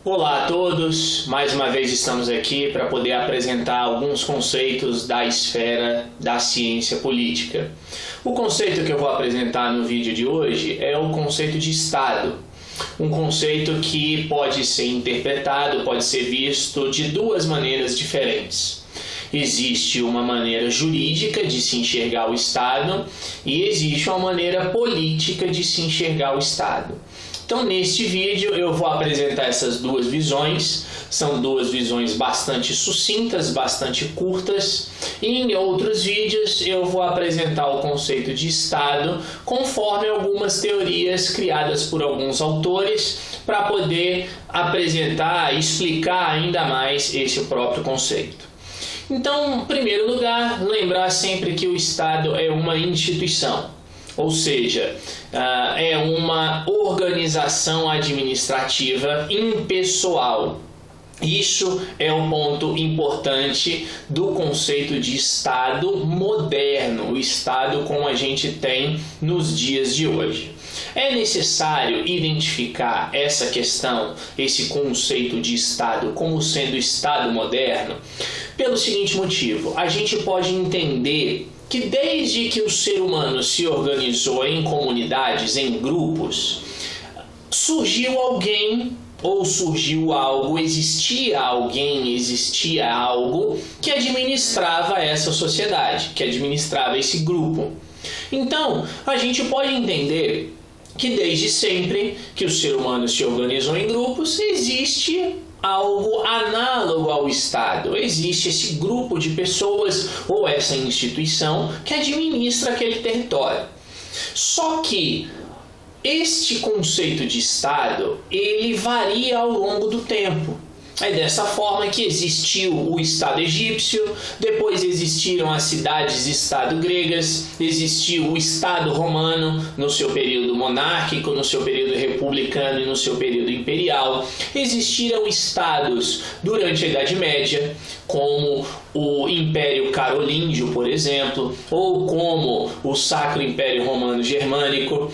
Olá a todos, mais uma vez estamos aqui para poder apresentar alguns conceitos da esfera da ciência política. O conceito que eu vou apresentar no vídeo de hoje é o conceito de Estado. Um conceito que pode ser interpretado, pode ser visto de duas maneiras diferentes. Existe uma maneira jurídica de se enxergar o Estado e existe uma maneira política de se enxergar o Estado. Então, neste vídeo eu vou apresentar essas duas visões. São duas visões bastante sucintas, bastante curtas. E em outros vídeos eu vou apresentar o conceito de Estado conforme algumas teorias criadas por alguns autores para poder apresentar e explicar ainda mais esse próprio conceito. Então, em primeiro lugar, lembrar sempre que o Estado é uma instituição. Ou seja, é uma organização administrativa impessoal. Isso é um ponto importante do conceito de Estado moderno, o Estado como a gente tem nos dias de hoje. É necessário identificar essa questão, esse conceito de Estado como sendo Estado moderno, pelo seguinte motivo: a gente pode entender que desde que o ser humano se organizou em comunidades, em grupos, surgiu alguém ou surgiu algo, existia alguém, existia algo que administrava essa sociedade, que administrava esse grupo. Então, a gente pode entender que desde sempre que o ser humano se organizou em grupos, existe algo análogo ao Estado. Existe esse grupo de pessoas ou essa instituição que administra aquele território. Só que este conceito de Estado, ele varia ao longo do tempo. É dessa forma que existiu o Estado egípcio, depois existiram as cidades-estado gregas, existiu o Estado romano no seu período monárquico, no seu período republicano e no seu período imperial. Existiram estados durante a Idade Média, como o Império Carolíngio, por exemplo, ou como o Sacro Império Romano Germânico.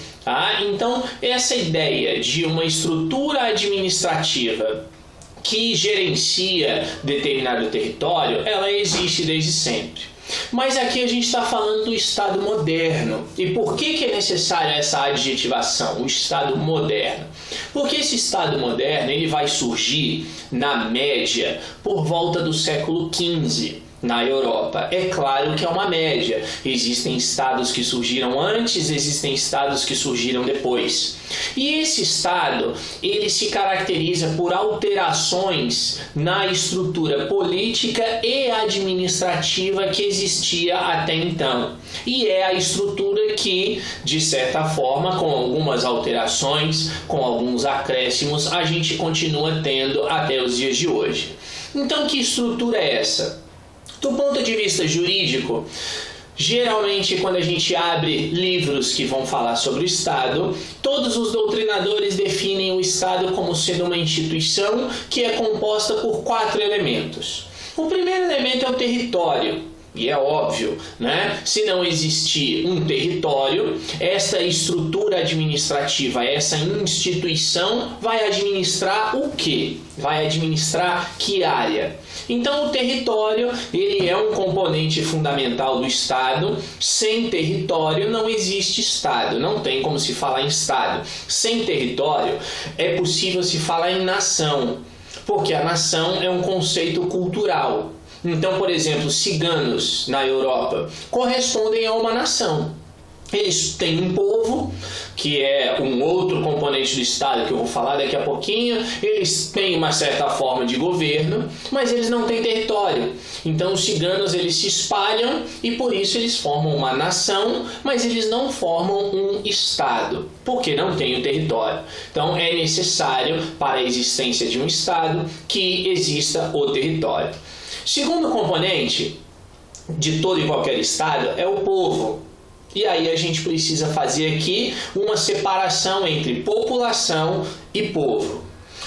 Então, essa ideia de uma estrutura administrativa que gerencia determinado território, ela existe desde sempre. Mas aqui a gente está falando do Estado moderno. E por que é necessária essa adjetivação, o Estado moderno? Porque esse Estado moderno ele vai surgir, na média, por volta do século XV. Na Europa. É claro que é uma média. Existem estados que surgiram antes, existem estados que surgiram depois. E esse estado, ele se caracteriza por alterações na estrutura política e administrativa que existia até então. E é a estrutura que, de certa forma, com algumas alterações, com alguns acréscimos, a gente continua tendo até os dias de hoje. Então, que estrutura é essa? Do ponto de vista jurídico, geralmente quando a gente abre livros que vão falar sobre o Estado, todos os doutrinadores definem o Estado como sendo uma instituição que é composta por 4 elementos. O primeiro elemento é o território. E é óbvio, né? Se não existir um território, essa estrutura administrativa, essa instituição vai administrar o quê? Vai administrar que área? Então, o território, ele é um componente fundamental do Estado. Sem território não existe Estado, não tem como se falar em Estado. Sem território é possível se falar em nação, porque a nação é um conceito cultural. Então, por exemplo, ciganos na Europa correspondem a uma nação. Eles têm um povo, que é um outro componente do Estado que eu vou falar daqui a pouquinho. Eles têm uma certa forma de governo, mas eles não têm território. Então os ciganos eles se espalham e por isso eles formam uma nação, mas eles não formam um Estado, porque não têm o território. Então é necessário para a existência de um Estado que exista o território. Segundo componente de todo e qualquer Estado é o povo. E aí a gente precisa fazer aqui uma separação entre população e povo.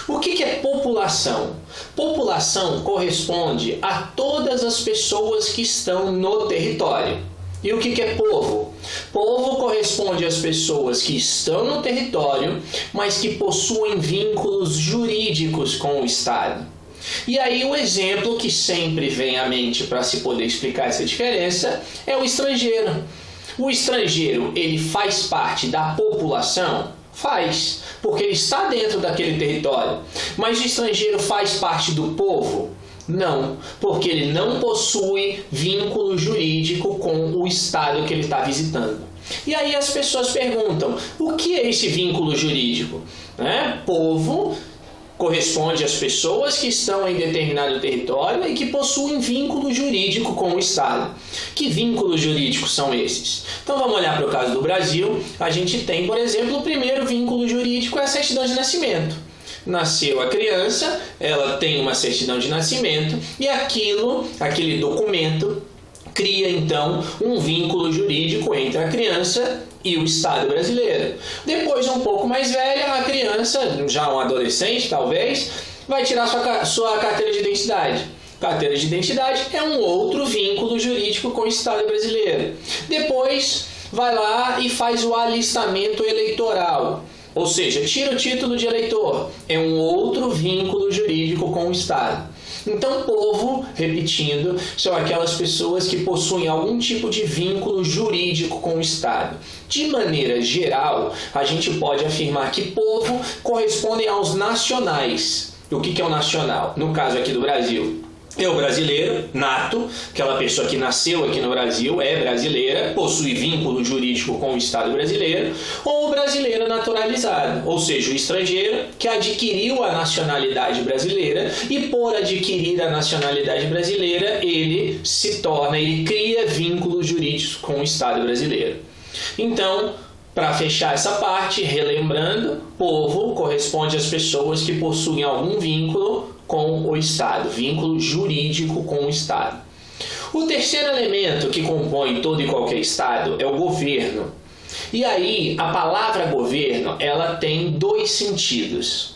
O que é população? População corresponde a todas as pessoas que estão no território. E o que é povo? Povo corresponde às pessoas que estão no território, mas que possuem vínculos jurídicos com o Estado. E aí o exemplo que sempre vem à mente para se poder explicar essa diferença é o estrangeiro. O estrangeiro, ele faz parte da população? Faz, porque ele está dentro daquele território. Mas o estrangeiro faz parte do povo? Não, porque ele não possui vínculo jurídico com o estado que ele está visitando. E aí as pessoas perguntam, o que é esse vínculo jurídico? Povo corresponde às pessoas que estão em determinado território e que possuem vínculo jurídico com o Estado. Que vínculos jurídicos são esses? Então vamos olhar para o caso do Brasil. A gente tem, por exemplo, o primeiro vínculo jurídico é a certidão de nascimento. Nasceu a criança, ela tem uma certidão de nascimento e aquele documento cria então um vínculo jurídico entre a criança e o Estado brasileiro. Depois, um pouco mais velha, a criança, já um adolescente talvez, vai tirar sua carteira de identidade. Carteira de identidade é um outro vínculo jurídico com o Estado brasileiro. Depois, vai lá e faz o alistamento eleitoral. Ou seja, tira o título de eleitor. É um outro vínculo jurídico com o Estado. Então, povo, repetindo, são aquelas pessoas que possuem algum tipo de vínculo jurídico com o Estado. De maneira geral, a gente pode afirmar que povo correspondem aos nacionais. O que é o nacional? No caso aqui do Brasil, é o brasileiro nato, aquela pessoa que nasceu aqui no Brasil, é brasileira, possui vínculo jurídico com o Estado brasileiro, ou o brasileiro naturalizado, ou seja, o estrangeiro que adquiriu a nacionalidade brasileira e por adquirir a nacionalidade brasileira, ele cria vínculos jurídicos com o Estado brasileiro. Então, para fechar essa parte, relembrando, povo corresponde às pessoas que possuem algum vínculo com o Estado, vínculo jurídico com o Estado. O terceiro elemento que compõe todo e qualquer Estado é o governo. E aí, a palavra governo, ela tem dois sentidos.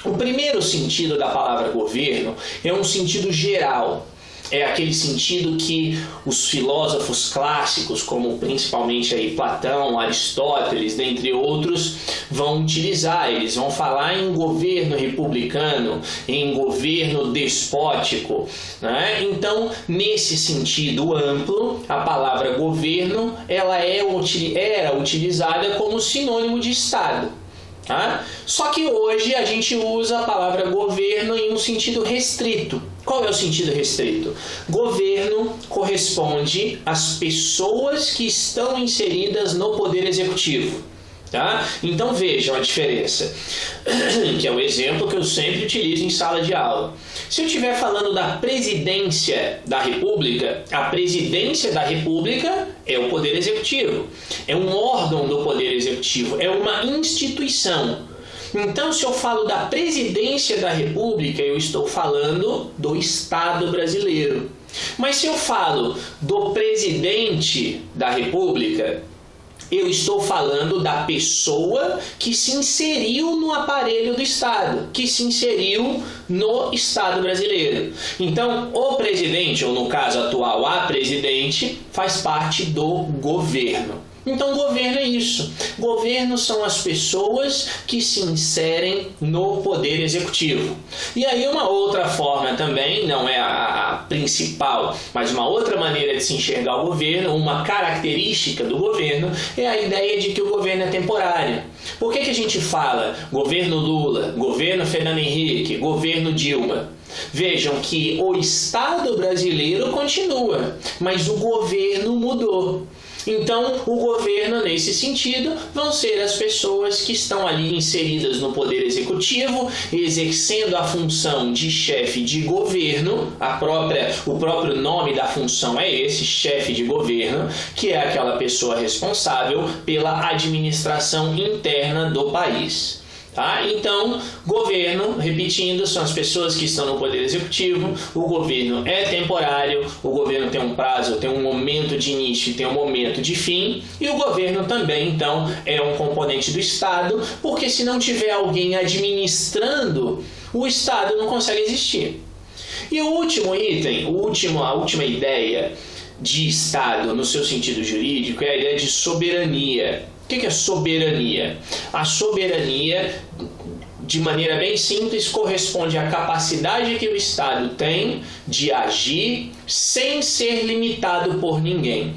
O primeiro sentido da palavra governo é um sentido geral. É aquele sentido que os filósofos clássicos, como principalmente aí Platão, Aristóteles, dentre outros, vão utilizar. Eles vão falar em governo republicano, em governo despótico, né? Então, nesse sentido amplo, a palavra governo ela era utilizada como sinônimo de Estado. Tá? Só que hoje a gente usa a palavra governo em um sentido restrito. Qual é o sentido restrito? Governo corresponde às pessoas que estão inseridas no poder executivo. Tá? Então vejam a diferença, que é o exemplo que eu sempre utilizo em sala de aula. Se eu estiver falando da presidência da República, a presidência da República é o poder executivo, é um órgão do poder executivo, é uma instituição. Então, se eu falo da presidência da República, eu estou falando do Estado brasileiro. Mas se eu falo do presidente da República, eu estou falando da pessoa que se inseriu no aparelho do Estado, que se inseriu no Estado brasileiro. Então, o presidente, ou no caso atual, a presidente, faz parte do governo. Então, governo é isso. Governo são as pessoas que se inserem no poder executivo. E aí uma outra forma também, não é a principal, mas uma outra maneira de se enxergar o governo, uma característica do governo, é a ideia de que o governo é temporário. Por que a gente fala governo Lula, governo Fernando Henrique, governo Dilma? Vejam que o Estado brasileiro continua, mas o governo mudou. Então, o governo, nesse sentido, vão ser as pessoas que estão ali inseridas no poder executivo, exercendo a função de chefe de governo. O próprio nome da função é esse, chefe de governo, que é aquela pessoa responsável pela administração interna do país. Tá? Então, governo, repetindo, são as pessoas que estão no poder executivo. O governo é temporário, o governo tem um prazo, tem um momento de início e tem um momento de fim. E o governo também, então, é um componente do Estado, porque se não tiver alguém administrando, o Estado não consegue existir. E o último item, a última ideia de Estado, no seu sentido jurídico, é a ideia de soberania. O que é soberania? A soberania, de maneira bem simples, corresponde à capacidade que o Estado tem de agir sem ser limitado por ninguém.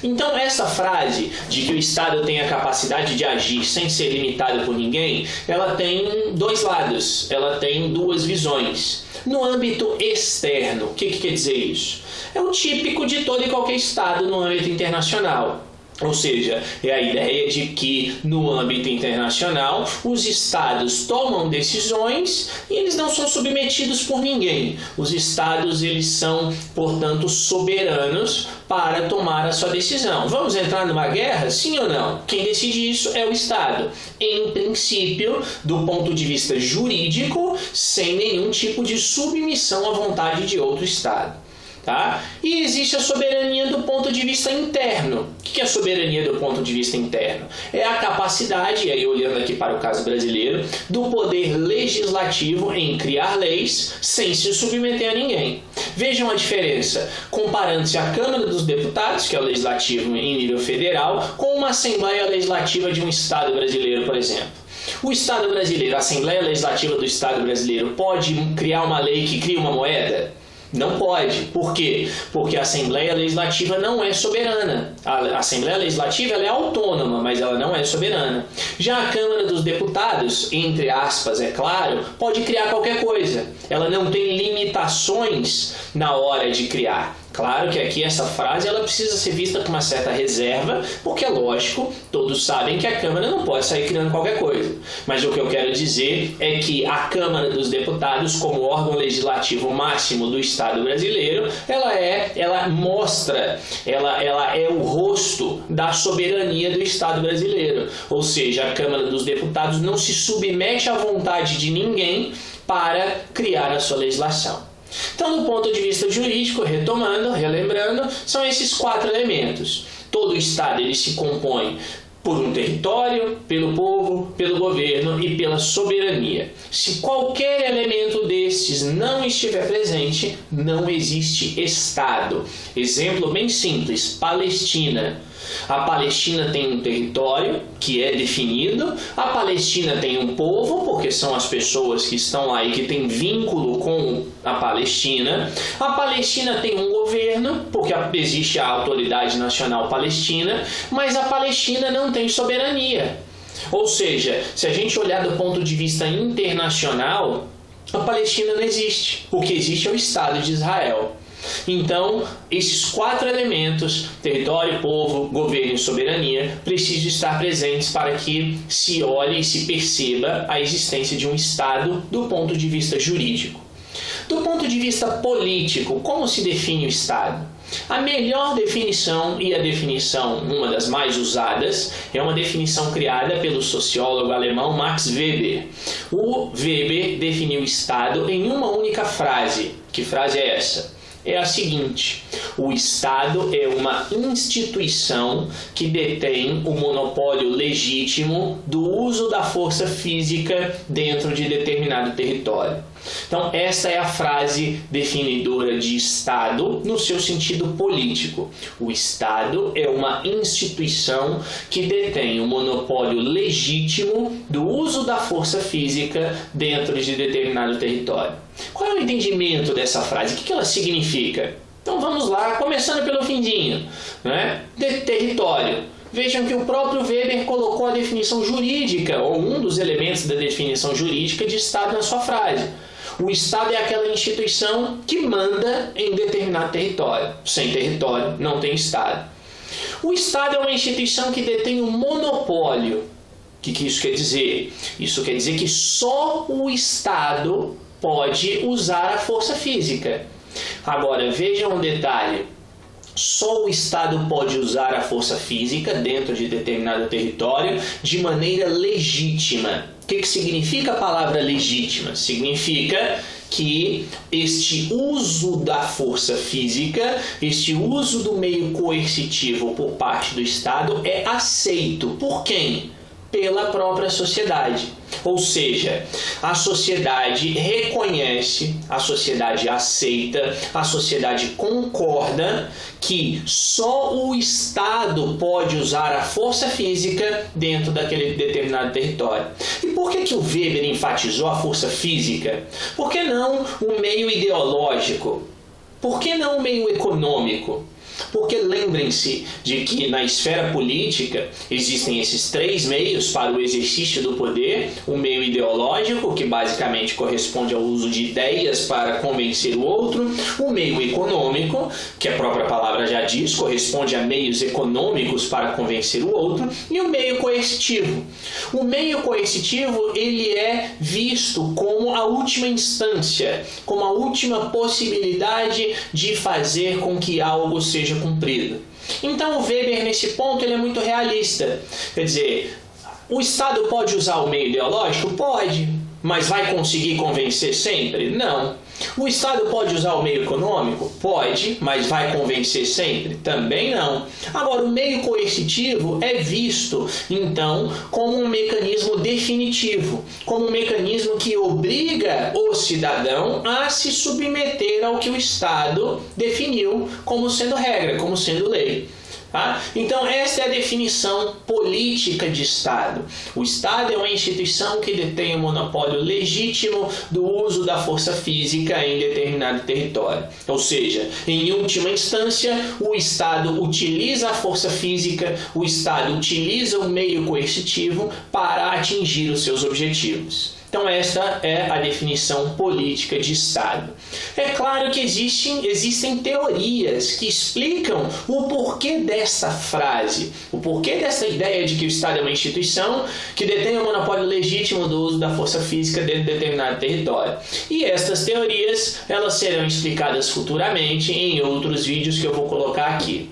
Então, essa frase de que o Estado tem a capacidade de agir sem ser limitado por ninguém, ela tem dois lados, ela tem duas visões. No âmbito externo, o que quer dizer isso? É o típico de todo e qualquer Estado no âmbito internacional. Ou seja, é a ideia de que no âmbito internacional os estados tomam decisões e eles não são submetidos por ninguém. Os estados, eles são, portanto, soberanos para tomar a sua decisão. Vamos entrar numa guerra? Sim ou não? Quem decide isso é o Estado. Em princípio, do ponto de vista jurídico, sem nenhum tipo de submissão à vontade de outro Estado. Tá? E existe a soberania do ponto de vista interno. O que é a soberania do ponto de vista interno? É a capacidade, e aí olhando aqui para o caso brasileiro, do poder legislativo em criar leis sem se submeter a ninguém. Vejam a diferença, comparando-se a Câmara dos Deputados, que é o legislativo em nível federal, com uma Assembleia Legislativa de um Estado brasileiro, por exemplo. O Estado brasileiro, a Assembleia Legislativa do Estado brasileiro, pode criar uma lei que cria uma moeda? Não pode. Por quê? Porque a Assembleia Legislativa não é soberana. A Assembleia Legislativa ela é autônoma, mas ela não é soberana. Já a Câmara dos Deputados, entre aspas, é claro, pode criar qualquer coisa. Ela não tem limitações na hora de criar. Claro que aqui essa frase ela precisa ser vista com uma certa reserva, porque é lógico, todos sabem que a Câmara não pode sair criando qualquer coisa. Mas o que eu quero dizer é que a Câmara dos Deputados, como órgão legislativo máximo do Estado brasileiro, ela é o rosto da soberania do Estado brasileiro. Ou seja, a Câmara dos Deputados não se submete à vontade de ninguém para criar a sua legislação. Então, do ponto de vista jurídico, relembrando, são esses quatro elementos. Todo Estado ele se compõe por um território, pelo povo, pelo governo e pela soberania. Se qualquer elemento destes não estiver presente, não existe Estado. Exemplo bem simples, Palestina. A Palestina tem um território que é definido, a Palestina tem um povo, porque são as pessoas que estão lá e que têm vínculo com a Palestina tem um governo, porque existe a Autoridade Nacional Palestina, mas a Palestina não tem soberania. Ou seja, se a gente olhar do ponto de vista internacional, a Palestina não existe. O que existe é o Estado de Israel. Então, esses quatro elementos, território, povo, governo e soberania, precisam estar presentes para que se olhe e se perceba a existência de um Estado do ponto de vista jurídico. Do ponto de vista político, como se define o Estado? A melhor definição, e a definição, uma das mais usadas, é uma definição criada pelo sociólogo alemão Max Weber. O Weber definiu o Estado em uma única frase. Que frase é essa? É a seguinte: o Estado é uma instituição que detém o monopólio legítimo do uso da força física dentro de determinado território. Então, essa é a frase definidora de Estado no seu sentido político. O Estado é uma instituição que detém o monopólio legítimo do uso da força física dentro de determinado território. Qual é o entendimento dessa frase? O que ela significa? Então vamos lá, começando pelo findinho, né? Território. Vejam que o próprio Weber colocou a definição jurídica, ou um dos elementos da definição jurídica de Estado na sua frase. O Estado é aquela instituição que manda em determinado território. Sem território, não tem Estado. O Estado é uma instituição que detém o monopólio. O que isso quer dizer? Isso quer dizer que só o Estado pode usar a força física. Agora, vejam um detalhe. Só o Estado pode usar a força física dentro de determinado território de maneira legítima. O que significa a palavra legítima? Significa que este uso da força física, este uso do meio coercitivo por parte do Estado é aceito. Por quem? Pela própria sociedade. Ou seja, a sociedade reconhece, a sociedade aceita, a sociedade concorda que só o Estado pode usar a força física dentro daquele determinado território. E por que o Weber enfatizou a força física? Por que não o meio ideológico? Por que não o meio econômico? Porque lembrem-se de que na esfera política existem esses três meios para o exercício do poder: o meio ideológico, que basicamente corresponde ao uso de ideias para convencer o outro; o meio econômico, que a própria palavra já diz, corresponde a meios econômicos para convencer o outro; e o meio coercitivo. O meio coercitivo, ele é visto como a última instância, como a última possibilidade de fazer com que algo seja cumprido. Então o Weber, nesse ponto, ele é muito realista. Quer dizer, o Estado pode usar o meio ideológico? Pode. Mas vai conseguir convencer sempre? Não. O Estado pode usar o meio econômico? Pode, mas vai convencer sempre? Também não. Agora, o meio coercitivo é visto, então, como um mecanismo definitivo, como um mecanismo que obriga o cidadão a se submeter ao que o Estado definiu como sendo regra, como sendo lei. Então, essa é a definição política de Estado. O Estado é uma instituição que detém o monopólio legítimo do uso da força física em determinado território. Ou seja, em última instância, o Estado utiliza a força física, o Estado utiliza o meio coercitivo para atingir os seus objetivos. Então, esta é a definição política de Estado. É claro que existem teorias que explicam o porquê dessa frase, o porquê dessa ideia de que o Estado é uma instituição que detém o monopólio legítimo do uso da força física dentro de determinado território. E estas teorias, elas serão explicadas futuramente em outros vídeos que eu vou colocar aqui.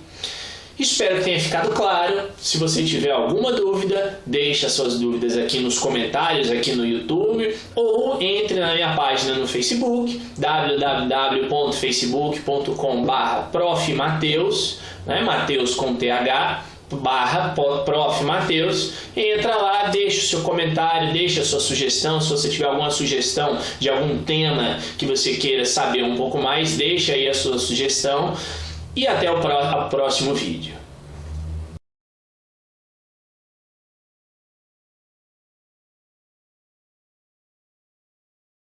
Espero que tenha ficado claro. Se você tiver alguma dúvida, deixe as suas dúvidas aqui nos comentários, aqui no YouTube, ou entre na minha página no Facebook, www.facebook.com/profmateus, Mateus com TH, /Prof. Mateus. Entra lá, deixa o seu comentário, deixa a sua sugestão. Se você tiver alguma sugestão de algum tema que você queira saber um pouco mais, deixa aí a sua sugestão. E até o próximo vídeo.